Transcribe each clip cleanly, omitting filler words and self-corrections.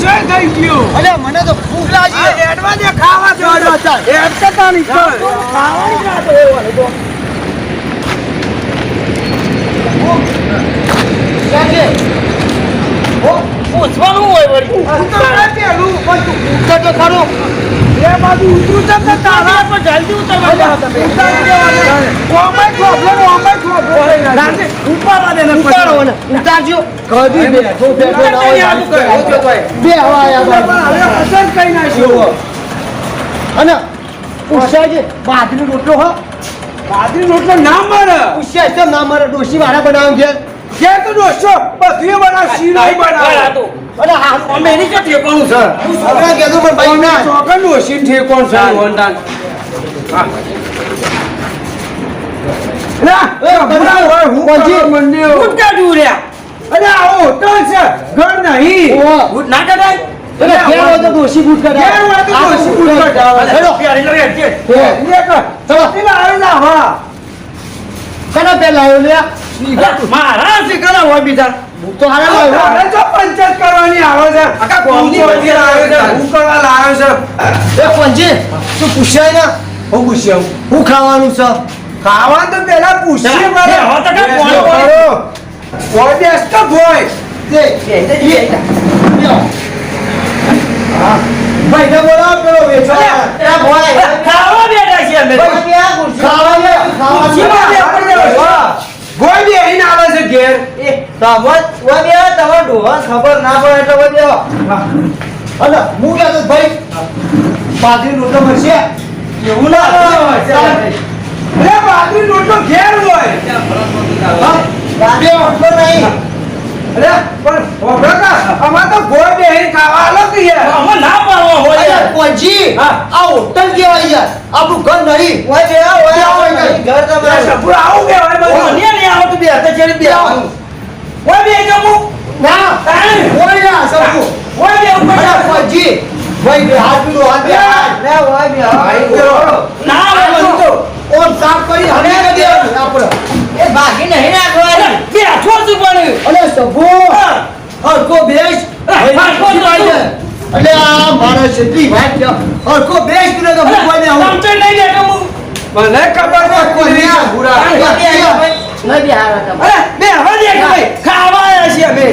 છે થઈ ગયો અરે મને તો ભૂખ લાગી છે એડવા દે ખાવા જો એડ કરતા નહીં ખાવાની ના તો એવો તો કાકે ઓ પૂછવાનું હોય વળી ઉતરે પેલું બધું ઉતર તો ખરું એ બાજુ ઉતરું છે કે તારા પર જલ્દી ઉતરવા દે તમે ઓમાય પ્રોબ્લેમ ઉપાડવા દે ને ઉતારો ને ઉતારજો કદી બેઠો ના હોય બે હવા આયા હવે અસર કઈ નાખ્યો અને પૂછાજે બાજરી રોટલો હો બાજરી રોટલો ના મળે પૂછ્યા તો ના મારે ડોશી વાળા બનાવ છે કે તો દોસ્તો બધું બનાવ શીરો બનાવ અને અમે એની કે ઠેકોણું છે છોકરા કહેતો પણ ભાઈ ના ચોકન ઓશી ઠેકોણ છે વંદાન ના એ બરાબર હોય હું કોજી મંડ્યો ઉઠા દુર્યા અરે આવો હોટલ છે ઘર નહીં ઉઠ ના કરાય એટલે ઘેર હોય તો ડોશી બૂટ કઢાય ઘેર હોય તો ડોશી બૂટ કઢાવે. હેલો પ્યારી લે કે ચલો પેલા આવે ના હા કના પેલા આવ્યો લે મારા છે કલા હોય બીજા હું તો હારા લાવ્યો અરે જો પંચાયત કરવાની આવે છે આખા ગામની પંચાયત આવે છે હું કરવા લાવ્યો છે એ કોંજી તું પૂછાય ને હું પૂછ્યો હું ખાવાનું છે ખાવા તો પેલા પૂછીએ મારે હવે તો કાંઈ બે બોલો. કરો. કોઈ દેશ તો ભોય તે ભાઈ ને બોલાવો પેલો વેચવા એ ભાઈ ખાવા બેઠા છીએ અમે ભોય બી અહીં આવે છે ઘેર ખબર ના પડે એટલે વધી આવો અને હું કહેતો ભાઈ બાજરી રોટલો મળશે એવું ના અરે બાજરી રોટલો ઘેર હોય બે રોટલો નહીં અરે પણ હોભળો કા અમાર તો ભોય બી અહીં ખાવા આલો કે યાર અમે ના પાડવા હોય અરે કોંજી હા. આ હોટલ કેવાય યાર આપણું ઘર નહીં ઘર તમારે સપુર આવું કે હોય બધું મને નહીં આવતું બે હાથે ચડી બે આવવાનું કોઈ બી અહીં જમું ના કોઈ ના સબુ કોઈ બી ઉપર અરે કોંજી ભાઈ બે હાથ પીડો હાથ બે હાથ ભાઈ ગયો ના આવે બધું તો ઓમ સાફ કરી હવે કરી દેવાનું આપણે બેઠો છું પણ અલે સબુ હરકો બેસ હરખો જ એટલે આ માણસ એટલી વાત છે હરકો બેસ કરે તો હું કોઈ ને આવું તમતે નહીં બેઠો હું મને ખબર છે કોઈ નહીં નહીં ભૂરા અરે બે હવે દેખ ભાઈ ખાવા આવ્યા છીએ અમે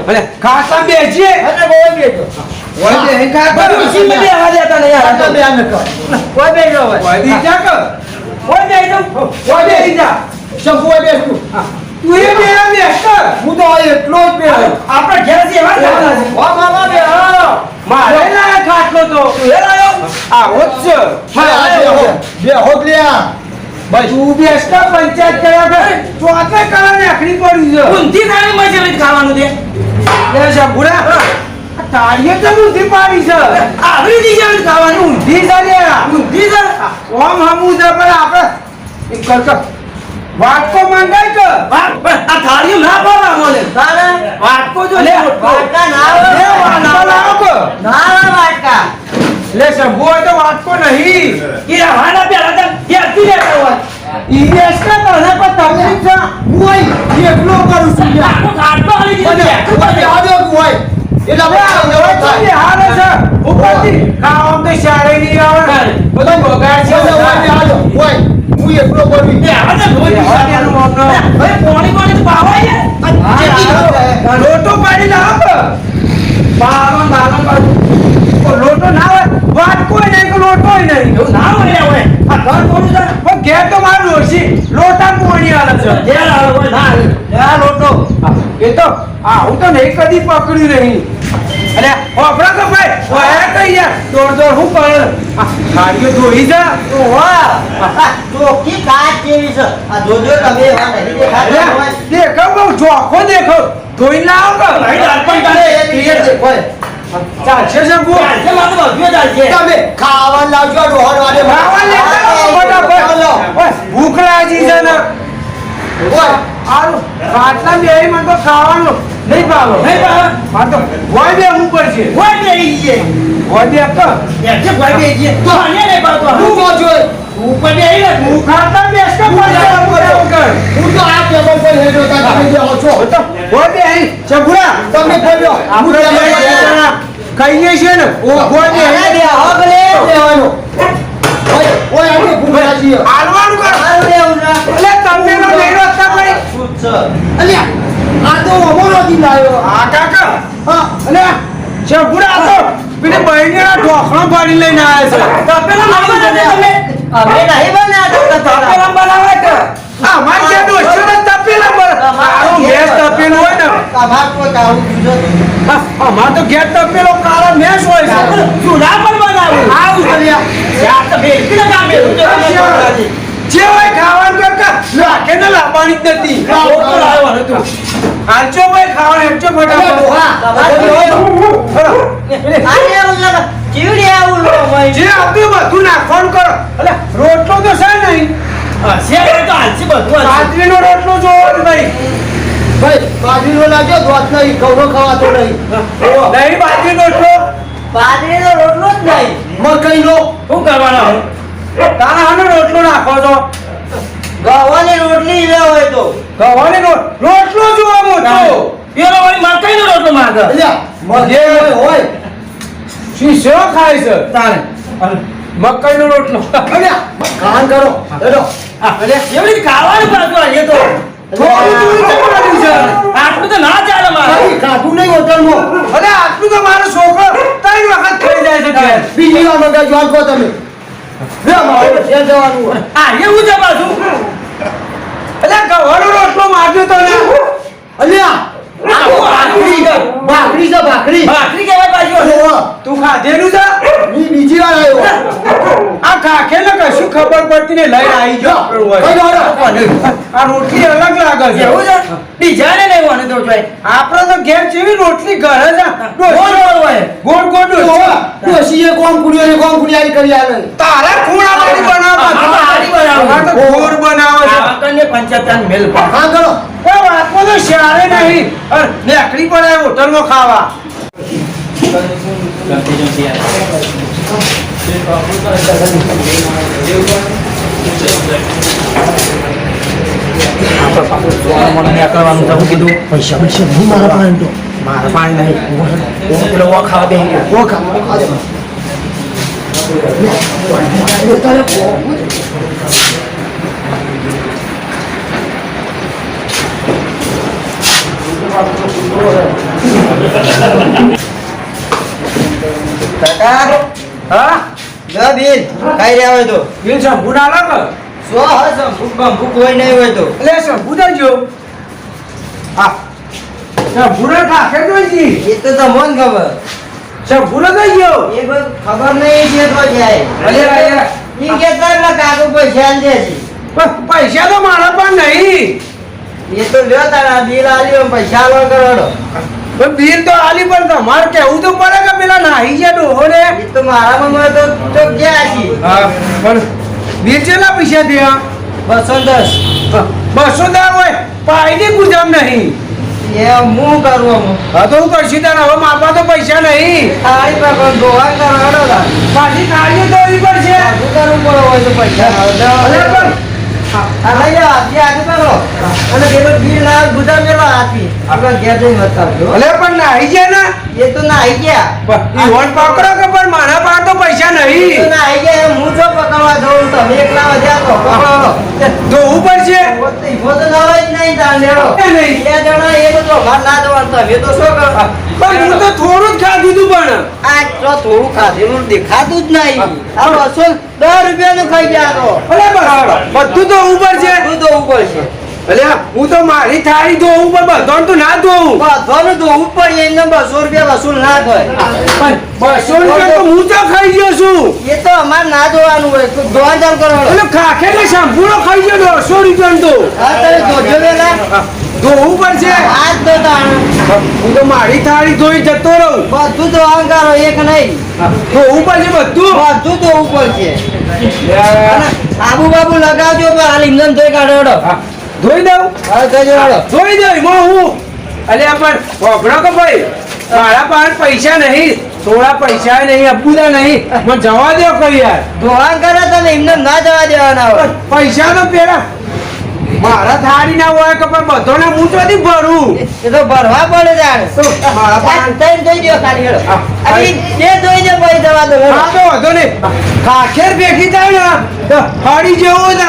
અરે ખાતા બેસીએ હોય બે અહીં ખાતા પછી મેં બેહવા દેતા નહીં યાર બે આને કર હોય દી જા કર કોઈ બે તો હોય બે અહીં જા સબુ બેસ તું તું એ બે બેસ કર હું તો આ એટલો જ બે આપણે ઘેર છે એવા ખાતા છે ઓ મામા બે મારે લાય ખાટલો તો તું એ લાયો આવો જ છે બે હોત લ્યા બસ તું બેસ કર પંચાયત કર્યા કર તો આતે કરવા નાખડી પડી છે ઊંધી થાળી માં છે ખાવાનું તે લે છે ભૂરા તાળીએ તો ઊંધી પાડી છે આવડી દીધી ખાવાનું ઊંધી છે લે ઊંધી છે ઓમ હમું છે પણ આપણે એક કર કર વાટકો મંગાઈ કર આ થાળીઓ ના પાડવા મને વાટકો જો લે લે વાટકો લાવો કર લે શંભુ હોય તો વાટકો નહીં કે હાના પેલા તો ઘેરથી લેતા હોય ઈ બેસ કર તને પર તકલીફ છે હું અહીં એકલો કરું છું યાર. આખો ખાટલો હાલી દીધો છે. હારે છે ઉપરથી ખાવામાં તો શાળે નહીં આવે બધો બગાડ છે બે હવે તો ધોઈ હવાનું મામલો. હવે પાણી પાવાય લોટો પાડી લાવ લોટો ના હોય વાટકો નહીં કે લોટો નહીં એવું ના હોય હવે આ ઘર થોડું છે પણ ઘેર તો મારું ડોશી લોટા પોણી આલે છે ઘેર આવે હોય ના આવે. આ લોટો એ તો હું તો નહીં કદી પકડ્યું નહીં અરે ઓપરા તો ભાઈ ઓય કઈ યાર દોડ હું કરે ગાડીઓ ધોઈ જા દેખો બહુ ચોખ્ખો દેખો ધોઈ લાવ કે ભાઈ દાંતણ કાઢે. ચાલશે શંભુ ચાલશે મારે તો બધું ચાલશે. ખાવા લાવજો ડોહર વાળે ખાવા લેતા આવો ફટાફટ. ઓય, ભૂખ લાગી છે ને આનું ખાટલા બે મને તો ખાવાનું નહીં ભાવે નહીં ભાવે? હા તો હોય બે હું પડશે હોય બે ઈ છે. હોય બે તો એકે હોય બે ઈ છે. તો આને નહીં ભાવતો. હું કહું છું ઉપર બે ઈ નથી. હું ખાટલા બેસતો પડશે હું તો આ ટેબલ પર હેડો તા તમે બેહો છો હોય બે અહીં ચબુરા તમે બોલ્યો હું આપણે ટેબલ પર બે બેહો. જણા કહીએ છીએ ને ઓઘો અરે ને બે હગ લે લેવાનો ઓય ઓય આપણે ભૂખા છીએ હાલવાનું કર હાલ લેવું ના એટલે તમે નો લઈ રસ્તા ભાઈ અલ્યા આ તો અમારો દી લાવ્યો આ કાકા હા અને શંભુડા આ તો પેલી બહેનીના ઢોકળા પાડી લઈને આવ્યા છે તપેલા નહીં બનાવે તમે અમે નહીં બનાવ્યા તપેલા બનાવે કે આ મારી જે દોસ્તો ને તપેલા પર મારું ગેસ તપેલું હોય ને તમાર તો કાવું દીધો અમાર તો ગેસ તપેલો કાળો મેસ હોય છે ચૂલા પર બનાવે આવું અલ્યા યાર તો ભેગી ના કામ મેલું જે હોય ખાવાનું કરતા લાગે ને લાવવાની જ નથી તો લાવ્યો ને તું હાલચો ભાઈ ખાવાનું હેચો જે આપ્યું બધું નાખવાનું કરો એટલે રોટલો તો છે નહીં શેર તો હાલસી બધું હાલસી. બાજરીનો રોટલો જોવો ને ભાઈ ભાઈ બાજરીનો લાગ્યો દોત નહીં ઘઉંનો ખવાતો નહીં નહીં બાજરી રોટલો બાજરીનો રોટલો જ નહીં મકઈનો શું કરવાના હવે? તારાનો રોટલો નાખો છો ગવાની રોટલી લે હોય તો ગવાની રોટલો જોવા મોટો પેલો વળી મકાઈનો રોટલો માંગે અલ્યા મગે હોય શીશો ખાય છે તારે મકાઈનો રોટલો અલ્યા કાન કરો હેડો એવી ખાવાનું પાછું આજે તો થોડું થોડું જમવાનું છે આટલું તો ના ચાલે મારે કઈ ખાધું નહીં હોટલમાં અરે આટલું તો મારો છોકરો 3 વખત ખાઈ જાય છે ઘેર. બીજી વાર મગજ વાંચો તમે લે મારે છે જવાનું હોય. આ એવું છે પાછું એટલે ગવાનો રોટલો માગ્યો તો ને અલ્યા ભાખરી ભાખરી છે ભાખરી ભાખરી કહેવાય પાછું ઓહો, તું ખાધેલું છે બીજી વાર આવ્યો આ કાકેને કશું ખબર પડતી ને લઈને આવી ગયો કઈ વાર આ રોટલી અલગ લાગે છે એવું છે બીજાને નહીં વાને તો જોઈ આપણે તો ઘેર જેવી રોટલી ઘરે છે ગોળ ગોળ હોય ગોળ ગોળ ડોસી. ડોશીએ કોમ કુડિયાની કરી આલે તારા ખૂણા વાળી બનાવવા આ તો હારી બનાવે. આ તો ગોળ બનાવે છે આપણને 75 મેલ પા હા કરો કોઈ વાતમાં તો શાળે નહીં અરે નેકડી પડે હોટલમાં ખાવા પૈસા નહીં મારા પાસે તો મારા પાણી નહીં પેલો વો ખાવા દે હા લે બિલ ખાઈ રહ્યા હોય તો બિલ શંભુ ના લાગે સો હસમ ભૂખ હોય નહીં હોય તો એટલે શંભુ દેજો હા શંભુ ને ઠાકે જોઈજી એ તો તમને ખબર શંભુ ને દઈ ગયો એ બધું ખબર નહીં છે તો જાય અરે અરે ઈ કેતા એટલે કાકુ પૈસા આલ દે છે પૈસા તો મારા પણ નહીં એ તો લ્યો તારા બિલ આલ્યો પૈસા લો કરોડો પણ બિલ તો આલી પણ તમારે કેવું તો પડે કે પેલા નાહી ગયા ડોહો ને એ તો મારામાં મળે તો ગયા છે હા પણ બિલ કેટલા પૈસા થયા 210 210 હોય પાયની ગુજામ નહીં એ હું કરું હું હા તો હું કરશું તારે હવે માપા તો પૈસા નહીં ખાલી પર ગોવા કરોડો લા પાછી કાઢી દોવી પડશે શું કરવું પડે હોય તો પૈસા અરે પણ આ લઈ જાઓ આજે આજે કરો અને પેલો બિલ ના ગુજા મેલો આપી આપણે ઘેર જઈને બતાવજો અલે પણ નાહી ગયા ને એ તો ના આવી ગયા ઈ વોટ પકડો કે પણ મારા પાસે તો પૈસા એ તો નહીં ના આવી ગયા હું જો પકડવા જઉં તમે એકલા વધ્યા તો પકડો ધોવું પડશે ઈવો તો નવાય જ નહીં તાર લેડો એ નહીં. બે જણા એ તો અમાર ના જવાનું તમે તો શું કરો પણ હું તો થોડું જ ખાધું તું પણ આ તો થોડું ખાધેલું દેખાતું જ નહીં આ 210 રૂપિયાનું ખાઈ ગયા તો અલે બરાબર બધું તો ઉપર છે બધું તો ઉપર છે અલે હું તો મારી થાળી ધોવું પણ બધો તો ના ધોવું બધવાનું તો ઉપર એને 200 રૂપિયા વસૂલ ના થાય પણ 200 રૂપિયા તો હું તો ખાઈ ગયો છું એ તો અમાર ના જોવાનું હોય તો ધોવા જામ કરવાનો એટલે ખાખે ને સંપૂર્ણ ખાઈ ગયો 200 રૂપિયા તો હા તમે જોજો વેલા ધોવું પડશે આજ તો તાણ હું તો મારી થાળી ધોઈ જતો રહું બધું તો અહંકારો એક નહીં ધોવું પડશે બધું બધું તો ઉપર છે અને આબુ બાબુ લગાવજો પણ હાલ ઇંધન ધોઈ કાઢો હા, ધોઈ દઉં હા ધોઈ દેવાડો ધોઈ દઉં એમાં હું અલ્યા પણ વગડો કે ભાઈ મારા પાસે પૈસા નહીં થોડા પૈસા નહીં અબુદા નહીં મને જવા દો કઈ યાર ધોવાણ કરે તો એમને ના જવા દેવાના હોય પૈસા તો પેલા મારા થાળી ના હોય કે પણ બધોને હું ચોથી ભરું એ તો ભરવા પડે જાણે તો મારા પાસે તઈ જોઈ દ્યો ખાલી હેડો હા. અરે તે જોઈ દે પછી જવા દો હેડો. હા તો વાંધો નહીં ખાખેર ભેગી થાય ને તો હળી જેવું ને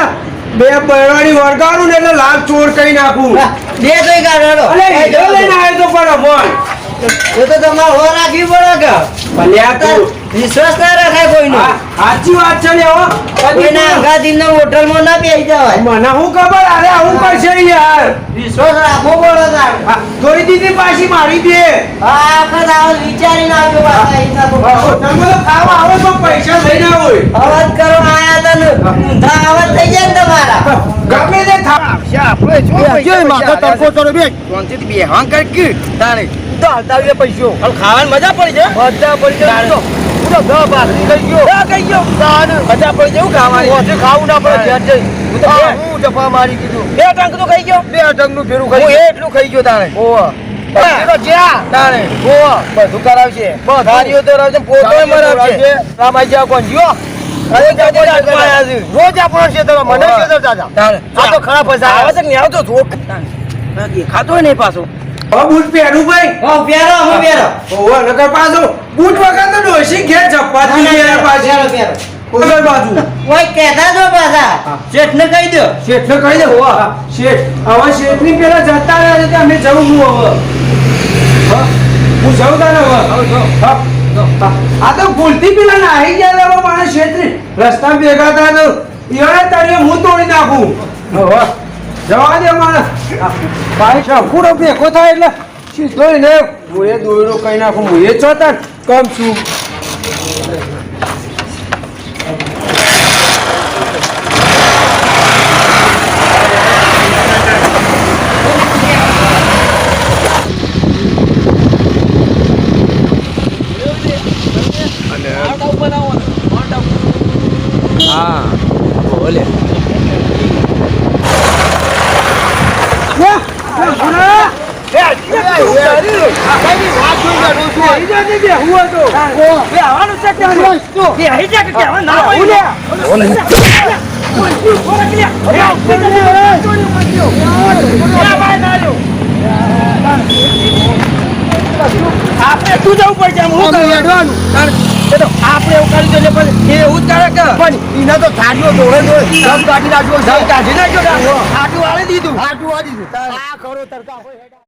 બે બરવાડી વળગાડું ને એટલે લાલ ચોર કઈ નાખું હા, બે જોઈ કાઢ હેડો. અલે એ હીરો લઈને આવ્યો તો પણ બોલ એ તો તમારે હો રાખવી પડે કે ભલે આ તું વિશ્વાસ ના રખાય કોઈનો હા, સાચી વાત છે ને હો કોઈના અંગાતીને હોટલમાં ના બેસી જવાય મને શું ખબર અરે આવું કરશે યાર વિશ્વાસ રાખવો પડે તારે. હા, ધોઈ દીધી પાછી મારી દે આ આખા દાડો વિચારીને આવજો પાછા હિસાબો કરો. તમે તો ખાવા આવો તો પૈસા લઈને હોય અવાજ કરો આયા તને ઊંધા અવાજ થઈ જાય ને તમારા ગમે તે થા ખાવાની મજા પડી છે મજા પડી જાય તો પૂરો દહ ભાખરી ખાઈ ગયો ખાઈ ગયો મજા પડી જાય ખાવાની ખાવું ના પડે ઘેર જઈ હું તો હું જપા મારી કીધું બે ટંક તો ખાઈ ગયો બે ટંક નું ફેરું ખાઈ ગયો એટલું ખાઈ ગયો તાણે ઓવા તાણે ઓવા બધું કરાવશે ધારીઓ તો રાવશે પોતો મરાવશે રામાઈ જા કોણ જીઓ અરે જાજે રાજમાયા છે રોજ આપણો છે તો મને છે તો દાદા તાણે આ તો ખરાબ ફસા આવે છે ને આવતો જોક દેખાતો નહીં પાછો બૂટ પહેરું ભાઈ હા પહેરો હું પહેરો ઓવા નકર પાછો બૂટ વગર તો ડોસી ઘેર ચપ્પાતી પહેરે પાછી ઉધર બાજુ ઓય કહેતા જો પાછા શેઠને કહી દો શેઠને કહી દે ઓવા શેઠ હવે શેઠની પેલા જતા રહ્યા છે તે અમે જવું હું હવે હા, હું જઉં તારે હવે હા, હા. આ તો ભૂલથી પેલા નાહી ગયા હવે મારા શેઠને રસ્તા ભેગા થયા તો ઈવડે તળિયે હું તોડી નાખું હવે જવા દે મારા ભાઈ શંકુડો ભેગો થાય એટલે સીધો ને હું એ દોયડો કઈ નાખું હું એ ચોતા કમ છું હા બોલે આપણે તું જવું પડશે હું કરવાનું આપણે એવું કરી દો પણ એ એવું જ કરે કે પણ એને તો થાળીઓ દોડે દોડે સબ કાઢી નાખ્યો સબ કાઢી નાખ્યો આટું વાળી દીધું આ ખરો તરકા હોય